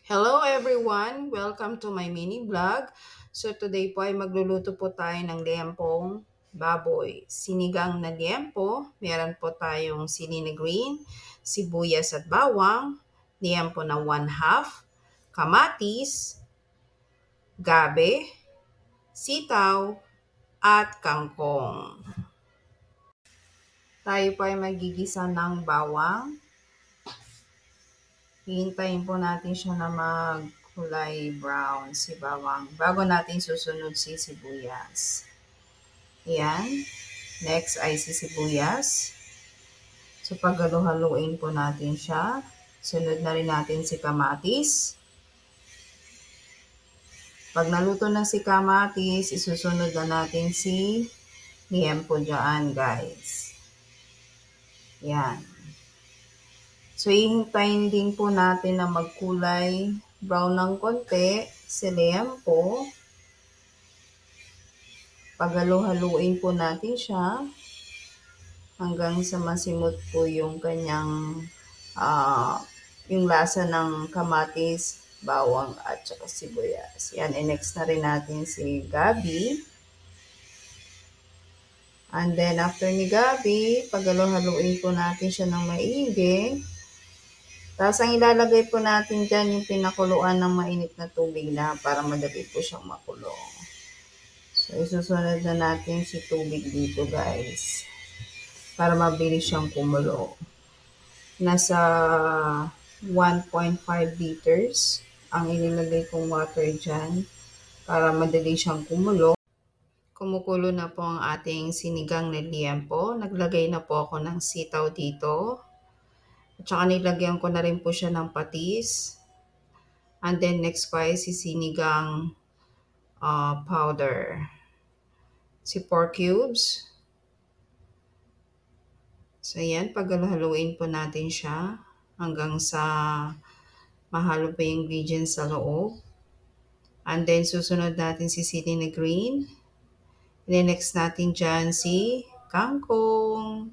Hello everyone! Welcome to my mini vlog. So today po ay magluluto po tayo ng liempong baboy. Sinigang na liempo, meron po tayong sili green, sibuyas at bawang, liempo na 1/2, kamatis, gabe, sitaw, at kangkong. Tayo po ay magigisa ng bawang. Hihintayin po natin siya na magkulay brown si bawang bago natin susunod si sibuyas. Ayan. Next ay si sibuyas. So paghalo-haluin po natin siya. Sunod na rin natin si kamatis. Pag naluto na si kamatis, isusunod na natin si liempo dyan, guys. Ayan. So, ihintayin din po natin na magkulay brown ng konti si liempo. Paghalo-haluin po natin siya hanggang sa masimot po yung kanyang yung lasa ng kamatis, bawang at saka sibuyas. Yan, next na rin natin si gabi. And then after ni gabi, paghalo-haluin po natin siya ng maigi. Tapos ang ilalagay po natin dyan yung pinakuluan ng mainit na tubig na para madali po siyang makulo. So isusunod na natin si tubig dito, guys, para mabilis siyang kumulo. Nasa 1.5 liters ang inilagay kong water dyan para madali siyang kumulo. Kumukulo na po ang ating sinigang na liempo. Naglagay na po ako ng sitaw dito. At saka nilagyan ko na rin po siya ng patis. And then next po ay si sinigang powder. Si pork cubes. So yan, paghalo-haluin po natin siya hanggang sa mahalo pa yung ingredients sa loob. And then susunod natin si sili na green. And then next natin dyan si kangkong.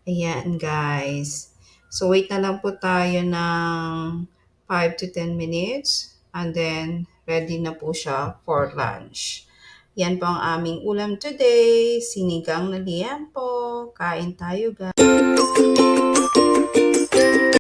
Ayan, guys. So, wait na lang po tayo ng 5 to 10 minutes. And then, ready na po siya for lunch. Yan po ang aming ulam today. Sinigang na liempo. Kain tayo, guys.